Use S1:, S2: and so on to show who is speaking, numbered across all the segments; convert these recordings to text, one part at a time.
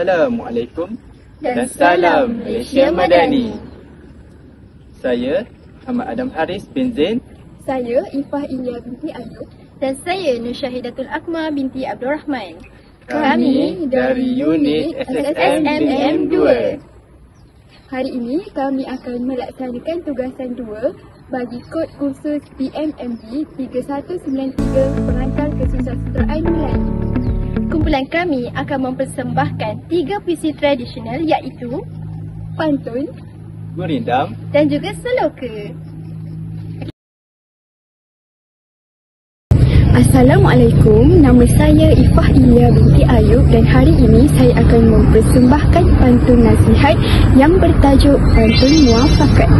S1: Assalamualaikum dan salam Malaysia Madani. Saya Ahmad Adam Haris bin Zain.
S2: Saya Ifah Ilya binti Ayub.
S3: Dan saya Nur Syahidatul Akmal binti Abdul Rahman.
S1: Kami dari unit SSMDM 2.
S2: Hari ini kami akan melaksanakan tugasan 2 bagi kod kursus PMMB 3193 Pengantar Kesusasteraan Melayu.
S3: Kumpulan kami akan mempersembahkan 3 puisi tradisional iaitu
S2: pantun,
S1: gurindam
S3: dan juga seloka.
S2: Assalamualaikum, nama saya Ifah Ilya binti Ayub dan hari ini saya akan mempersembahkan pantun nasihat yang bertajuk Pantun Muafakat.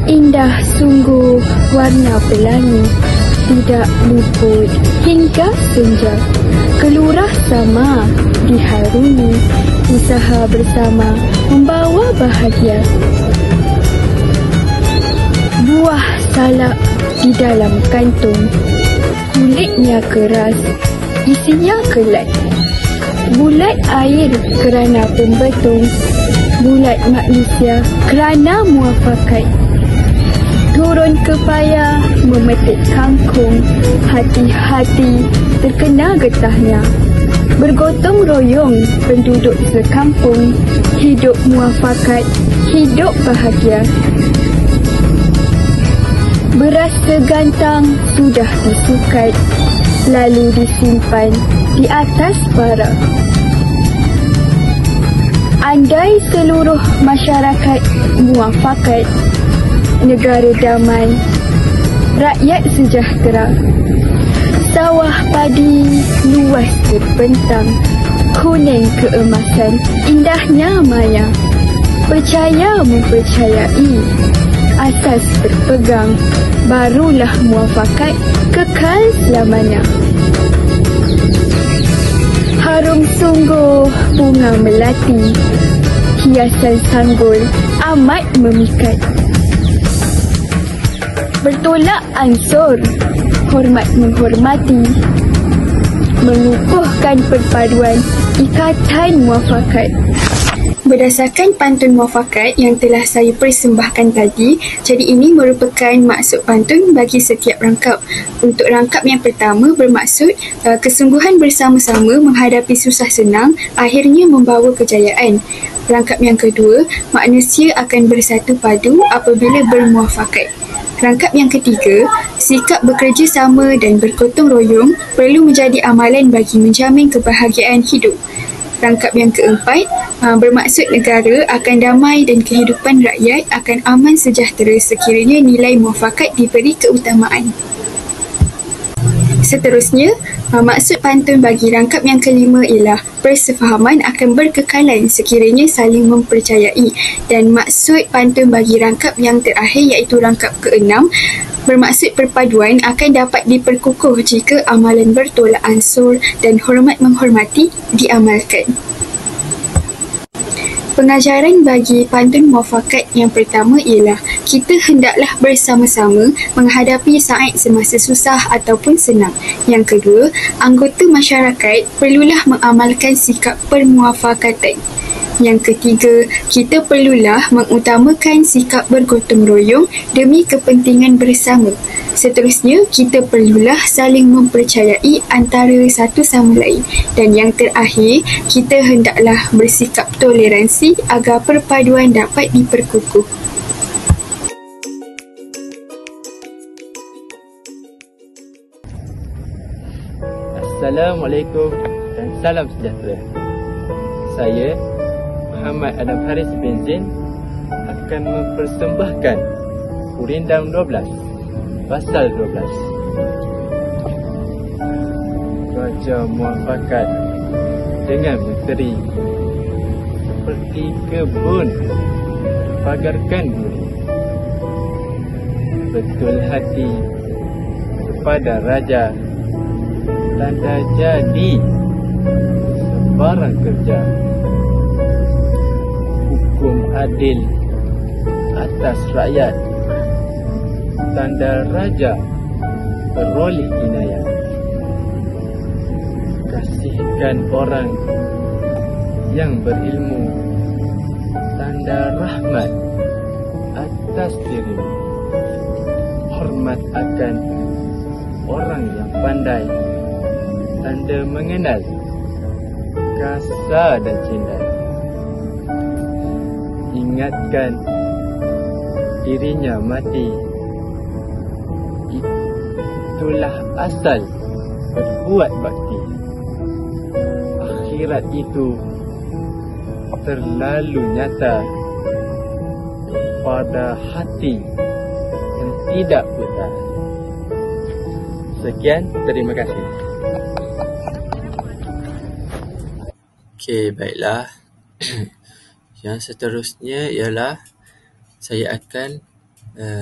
S2: Indah sungguh warna pelangi, tidak luput hingga senja. Kelurah sama diharuni, usaha bersama membawa bahagia. Buah salak di dalam kantung, kulitnya keras, isinya kelak. Bulat air kerana pembetung, bulat manusia kerana muafakat. Turun ke payah memetik kangkung, hati-hati terkena getahnya. Bergotong royong penduduk sekampung, hidup muafakat, hidup bahagia. Beras segantang sudah disukat, lalu disimpan di atas bara. Andai seluruh masyarakat muafakat, negara damai, rakyat sejahtera. Sawah padi luas terbentang, kuning keemasan, indahnya maya. Percaya mempercayai, asas berpegang, barulah muafakat kekal selamanya. Harum sungguh bunga melati, hiasan sanggul amat memikat. Bertolak ansur, hormat menghormati, mengukuhkan perpaduan ikatan muafakat. Berdasarkan pantun muafakat yang telah saya persembahkan tadi, jadi ini merupakan maksud pantun bagi setiap rangkap. Untuk rangkap yang pertama bermaksud kesungguhan bersama-sama menghadapi susah senang akhirnya membawa kejayaan. Rangkap yang kedua, manusia akan bersatu padu apabila bermuafakat. Rangkap yang ketiga, sikap bekerja sama dan bergotong royong perlu menjadi amalan bagi menjamin kebahagiaan hidup. Rangkap yang keempat, bermaksud negara akan damai dan kehidupan rakyat akan aman sejahtera sekiranya nilai muafakat diberi keutamaan. Seterusnya, maksud pantun bagi rangkap yang kelima ialah persefahaman akan berkekalan sekiranya saling mempercayai, dan maksud pantun bagi rangkap yang terakhir iaitu rangkap keenam bermaksud perpaduan akan dapat diperkukuh jika amalan bertolak ansur dan hormat menghormati diamalkan. Pengajaran bagi pantun muafakat yang pertama ialah kita hendaklah bersama-sama menghadapi saat semasa susah ataupun senang. Yang kedua, anggota masyarakat perlulah mengamalkan sikap permuafakatan. Yang ketiga, kita perlulah mengutamakan sikap bergotong royong demi kepentingan bersama. Seterusnya, kita perlulah saling mempercayai antara satu sama lain. Dan yang terakhir, kita hendaklah bersikap toleransi agar perpaduan dapat diperkukuh.
S1: Assalamualaikum dan salam sejahtera. Saya Muhammad Adam Haris bin Zain akan mempersembahkan Gurindam 12 pasal 12. Raja muafakat dengan menteri seperti kebun pagarkan duri. Betul hati kepada raja, tanda jadi sebarang kerja. Hukum adil atas rakyat, tanda raja beroleh inayat. Kasihkan orang yang berilmu, tanda rahmat atas dirimu. Hormat akan orang yang pandai, tanda mengenal kasar dan cindai. Ingatkan dirinya mati, itulah asal berbuat bakti. Akhirat itu terlalu nyata pada hati yang tidak buta. Sekian, terima kasih.
S4: Okey, baiklah. Yang seterusnya ialah saya akan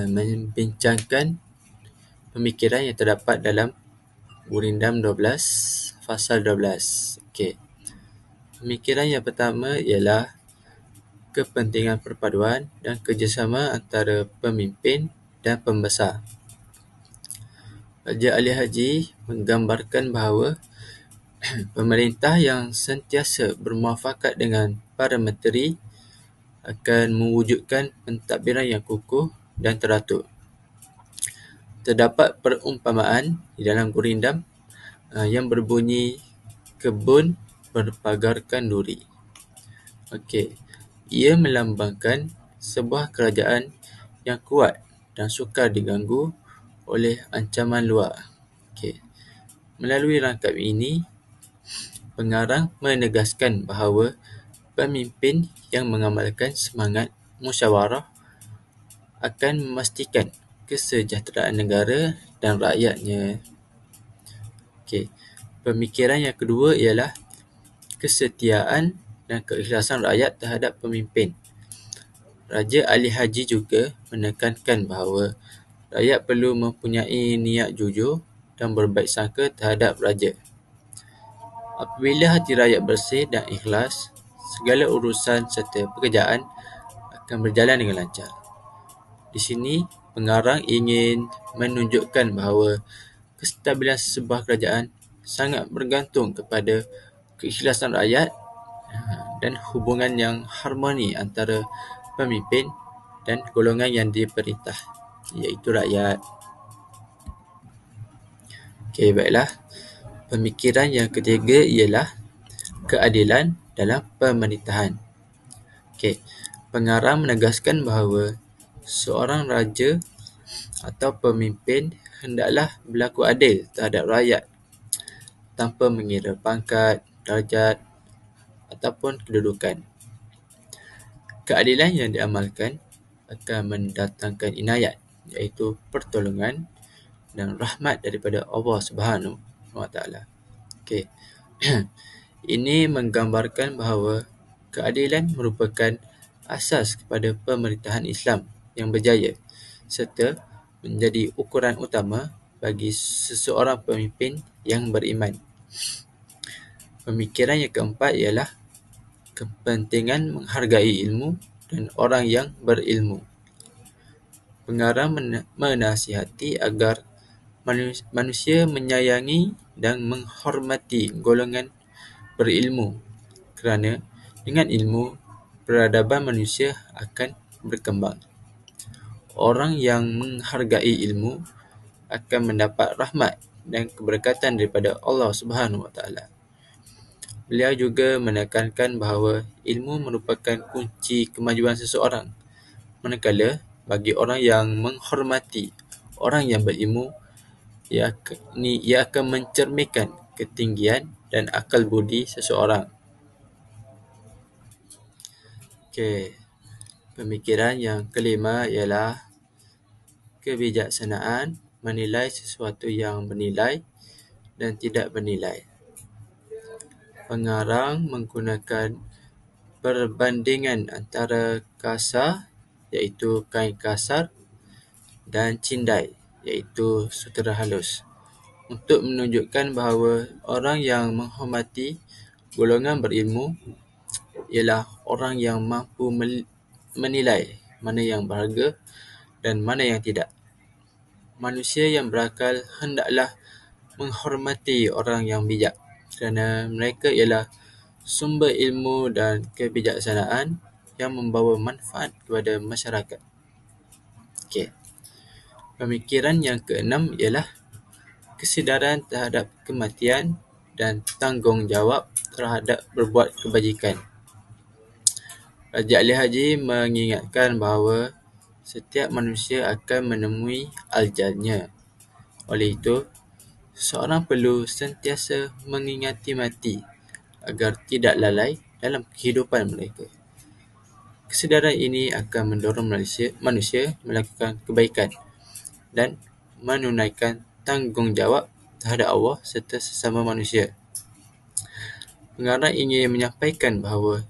S4: membincangkan pemikiran yang terdapat dalam Gurindam 12, Fasal 12. Okey. Pemikiran yang pertama ialah kepentingan perpaduan dan kerjasama antara pemimpin dan pembesar. Raja Ali Haji menggambarkan bahawa pemerintah yang sentiasa bermuafakat dengan para menteri akan mewujudkan pentadbiran yang kukuh dan teratur. Terdapat perumpamaan di dalam Gurindam yang berbunyi kebun berpagarkan duri. Okey, ia melambangkan sebuah kerajaan yang kuat dan sukar diganggu oleh ancaman luar. Okey. Melalui rangkap ini, pengarang menegaskan bahawa pemimpin yang mengamalkan semangat musyawarah akan memastikan kesejahteraan negara dan rakyatnya. Okey. Pemikiran yang kedua ialah kesetiaan dan keikhlasan rakyat terhadap pemimpin. Raja Ali Haji juga menekankan bahawa rakyat perlu mempunyai niat jujur dan berbaik sangka terhadap raja. Apabila hati rakyat bersih dan ikhlas, segala urusan serta pekerjaan akan berjalan dengan lancar. Di sini, pengarang ingin menunjukkan bahawa kestabilan sebuah kerajaan sangat bergantung kepada keikhlasan rakyat dan hubungan yang harmoni antara pemimpin dan golongan yang diperintah, iaitu rakyat. Okey, baiklah. Pemikiran yang ketiga ialah keadilan dalam pemerintahan. Okey, pengarang menegaskan bahawa seorang raja atau pemimpin hendaklah berlaku adil terhadap rakyat tanpa mengira pangkat, darjat ataupun kedudukan. Keadilan yang diamalkan akan mendatangkan inayat, iaitu pertolongan dan rahmat daripada Allah Subhanahu wa Ta'ala. Okey. Ini menggambarkan bahawa keadilan merupakan asas kepada pemerintahan Islam yang berjaya serta menjadi ukuran utama bagi seseorang pemimpin yang beriman. Pemikiran yang keempat ialah kepentingan menghargai ilmu dan orang yang berilmu. Pengarang menasihati agar manusia menyayangi dan menghormati golongan berilmu kerana dengan ilmu, peradaban manusia akan berkembang. Orang yang menghargai ilmu akan mendapat rahmat dan keberkatan daripada Allah Subhanahu wa Ta'ala. Beliau juga menekankan bahawa ilmu merupakan kunci kemajuan seseorang. Manakala bagi orang yang menghormati orang yang berilmu, ia akan mencerminkan ketinggian dan akal budi seseorang. Okey. Pemikiran yang kelima ialah kebijaksanaan menilai sesuatu yang bernilai dan tidak bernilai. Pengarang menggunakan perbandingan antara kasar, iaitu kain kasar, dan cindai, iaitu sutera halus, untuk menunjukkan bahawa orang yang menghormati golongan berilmu ialah orang yang mampu menilai mana yang berharga dan mana yang tidak. Manusia yang berakal hendaklah menghormati orang yang bijak kerana mereka ialah sumber ilmu dan kebijaksanaan yang membawa manfaat kepada masyarakat. Okey. Pemikiran yang keenam ialah kesedaran terhadap kematian dan tanggungjawab terhadap berbuat kebajikan. Raja Ahli Haji mengingatkan bahawa setiap manusia akan menemui ajalnya. Oleh itu, seorang perlu sentiasa mengingati mati agar tidak lalai dalam kehidupan mereka. Kesedaran ini akan mendorong manusia melakukan kebaikan dan menunaikan tanggungjawab terhadap Allah serta sesama manusia. Pengarang ingin menyampaikan bahawa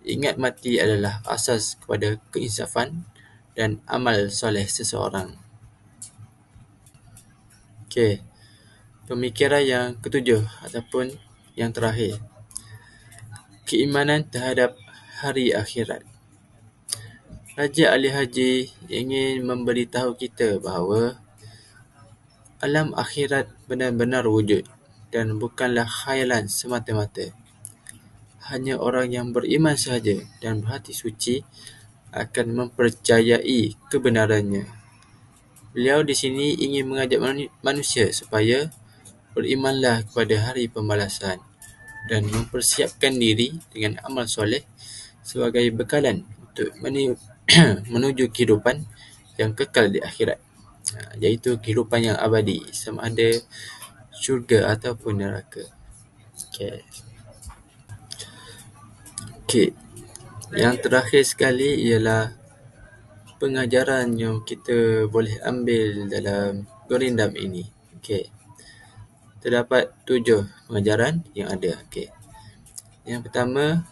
S4: ingat mati adalah asas kepada keinsafan dan amal soleh seseorang. Okey. Pemikiran yang ketujuh ataupun yang terakhir. Keimanan terhadap hari akhirat. Raja Ahli Haji ingin memberitahu kita bahawa alam akhirat benar-benar wujud dan bukanlah khayalan semata-mata. Hanya orang yang beriman sahaja dan berhati suci akan mempercayai kebenarannya. Beliau di sini ingin mengajak manusia supaya berimanlah kepada hari pembalasan dan mempersiapkan diri dengan amal soleh sebagai bekalan untuk menuju kehidupan yang kekal di akhirat, iaitu kehidupan yang abadi, sama ada syurga ataupun neraka. Okey. Yang terakhir sekali ialah pengajaran yang kita boleh ambil dalam Gurindam ini. Okey. Terdapat 7 pengajaran yang ada. Okey. Yang pertama,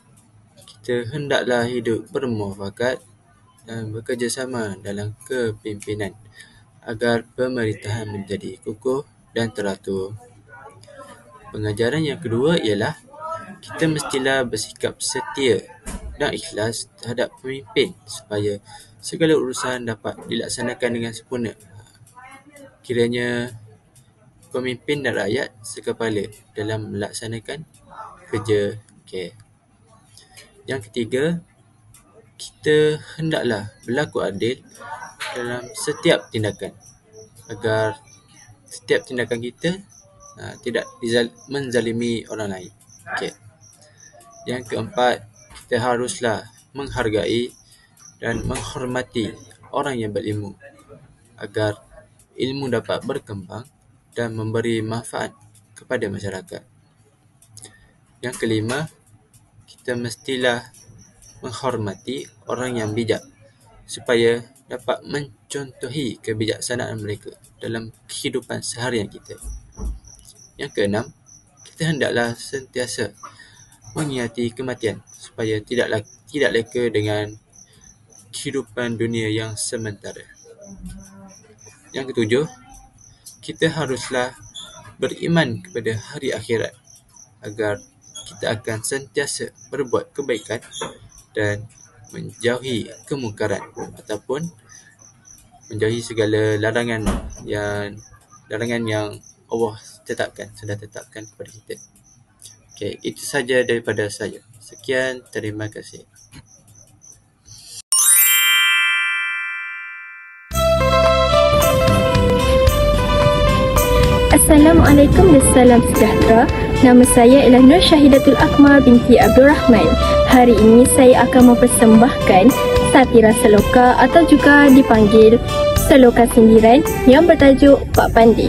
S4: kita hendaklah hidup bermuafakat dan bekerjasama dalam kepimpinan agar pemerintahan menjadi kukuh dan teratur. Pengajaran yang kedua ialah kita mestilah bersikap setia dan ikhlas terhadap pemimpin supaya segala urusan dapat dilaksanakan dengan sempurna. Kiranya pemimpin dan rakyat sekepala dalam melaksanakan kerja. Okey. Yang ketiga, kita hendaklah berlaku adil dalam setiap tindakan agar setiap tindakan kita tidak menzalimi orang lain. Okey. Yang keempat, kita haruslah menghargai dan menghormati orang yang berilmu agar ilmu dapat berkembang dan memberi manfaat kepada masyarakat. Yang kelima, kita mestilah menghormati orang yang bijak supaya dapat mencontohi kebijaksanaan mereka dalam kehidupan seharian kita. Yang keenam, kita hendaklah sentiasa mengingati kematian supaya tidak leka dengan kehidupan dunia yang sementara. Yang ketujuh, kita haruslah beriman kepada hari akhirat agar kita akan sentiasa berbuat kebaikan dan menjauhi kemungkaran ataupun menjauhi segala larangan yang Allah sudah tetapkan kepada kita. Okey, itu saja daripada saya. Sekian, terima kasih.
S3: Assalamualaikum dan salam sejahtera. Nama saya ialah Nur Syahidatul Akmal binti Abdul Rahman. Hari ini saya akan mempersembahkan satira seloka atau juga dipanggil seloka sindiran yang bertajuk Pak Pandi.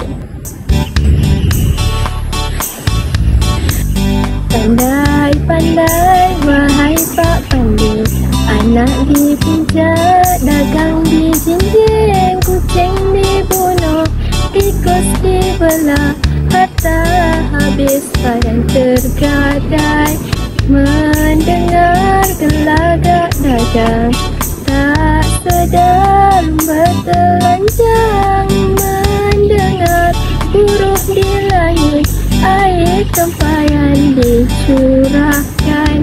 S3: Pandai-pandai wahai Pak Pandi, anak dipijak, dagang dijinjing, kucing dibunuh, tikus dibelah, harta habis badan tergadai. Mendengar gelagak dagang, tak sedar bertelanjang. Mendengar huruf di langit, air tempayan dicurahkan.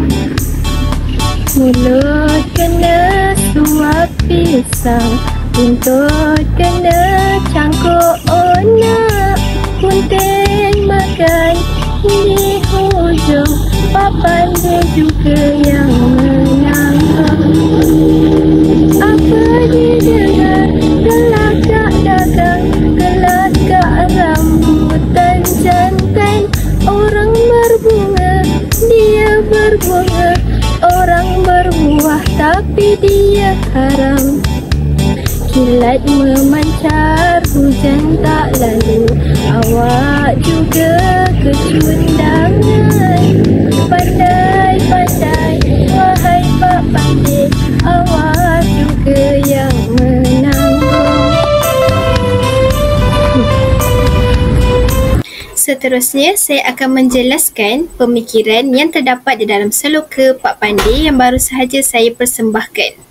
S3: Mulut kena suap pisang, buntut kena cangkuk onak. Kunting makan di hujung Pak Pandai juga yang menangkap. Apa didengar gelagak dagang, gelagak rambutan jantan. Orang berbunga, dia berbunga. Orang berbuah tapi dia haram. Kilat memancar, hujan tak lalu. Awak juga kecundangan. Pandai-pandai, wahai Pak Pandai, awak juga yang menanggung.
S2: Seterusnya, saya akan menjelaskan pemikiran yang terdapat di dalam seloka Pak Pandai yang baru sahaja saya persembahkan.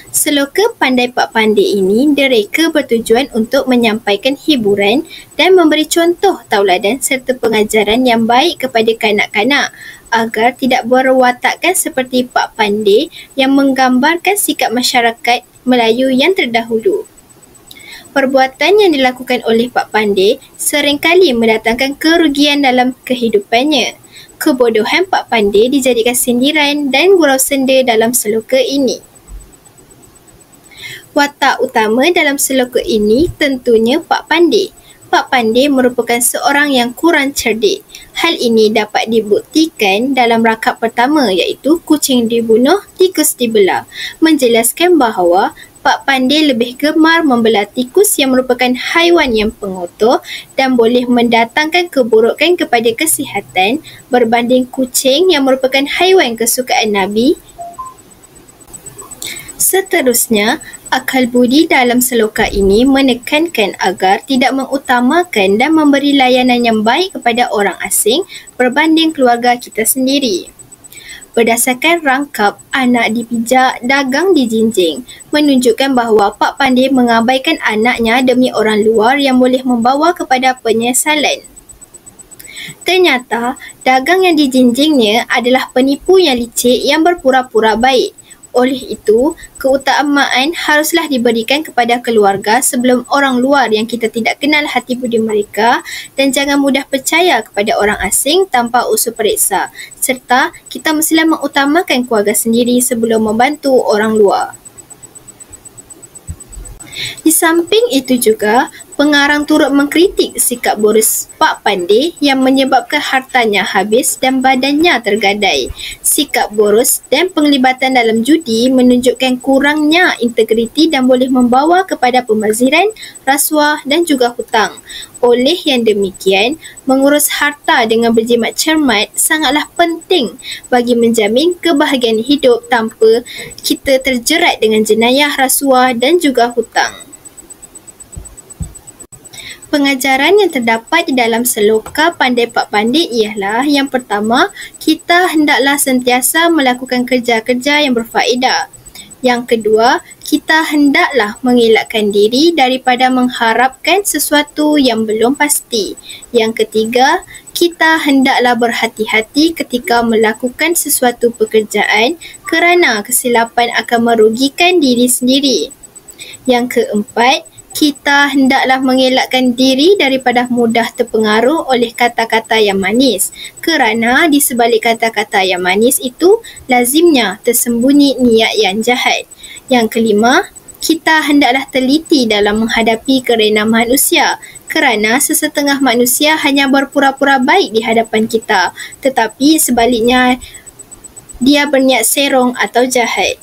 S2: Seloka Pandai Pak Pandai ini direka bertujuan untuk menyampaikan hiburan dan memberi contoh tauladan serta pengajaran yang baik kepada kanak-kanak agar tidak berwatakkan seperti Pak Pandai yang menggambarkan sikap masyarakat Melayu yang terdahulu. Perbuatan yang dilakukan oleh Pak Pandai seringkali mendatangkan kerugian dalam kehidupannya. Kebodohan Pak Pandai dijadikan sindiran dan gurau senda dalam seloka ini. Watak utama dalam seloka ini tentunya Pak Pandai. Pak Pandai merupakan seorang yang kurang cerdik. Hal ini dapat dibuktikan dalam rakap pertama iaitu kucing dibunuh, tikus dibelah, menjelaskan bahawa Pak Pandai lebih gemar membelah tikus yang merupakan haiwan yang pengotor dan boleh mendatangkan keburukan kepada kesihatan berbanding kucing yang merupakan haiwan kesukaan Nabi. Seterusnya, akal budi dalam seloka ini menekankan agar tidak mengutamakan dan memberi layanan yang baik kepada orang asing berbanding keluarga kita sendiri. Berdasarkan rangkap anak dipijak, dagang dijinjing, menunjukkan bahawa Pak Pandai mengabaikan anaknya demi orang luar yang boleh membawa kepada penyesalan. Ternyata, dagang yang dijinjingnya adalah penipu yang licik yang berpura-pura baik. Oleh itu, keutamaan haruslah diberikan kepada keluarga sebelum orang luar yang kita tidak kenal hati budi mereka dan jangan mudah percaya kepada orang asing tanpa usul periksa serta kita mestilah mengutamakan keluarga sendiri sebelum membantu orang luar. Di samping itu juga, pengarang turut mengkritik sikap boros Pak Pandai yang menyebabkan hartanya habis dan badannya tergadai. Sikap boros dan penglibatan dalam judi menunjukkan kurangnya integriti dan boleh membawa kepada pembaziran, rasuah dan juga hutang. Oleh yang demikian, mengurus harta dengan berjimat cermat sangatlah penting bagi menjamin kebahagiaan hidup tanpa kita terjerat dengan jenayah, rasuah dan juga hutang. Pengajaran yang terdapat di dalam seloka Pandai Pak Pandai ialah yang pertama, kita hendaklah sentiasa melakukan kerja-kerja yang berfaedah. Yang kedua, kita hendaklah mengelakkan diri daripada mengharapkan sesuatu yang belum pasti. Yang ketiga, kita hendaklah berhati-hati ketika melakukan sesuatu pekerjaan kerana kesilapan akan merugikan diri sendiri. Yang keempat, kita hendaklah mengelakkan diri daripada mudah terpengaruh oleh kata-kata yang manis kerana di sebalik kata-kata yang manis itu lazimnya tersembunyi niat yang jahat. Yang kelima, kita hendaklah teliti dalam menghadapi kerana manusia kerana sesetengah manusia hanya berpura-pura baik di hadapan kita tetapi sebaliknya dia berniat serong atau jahat.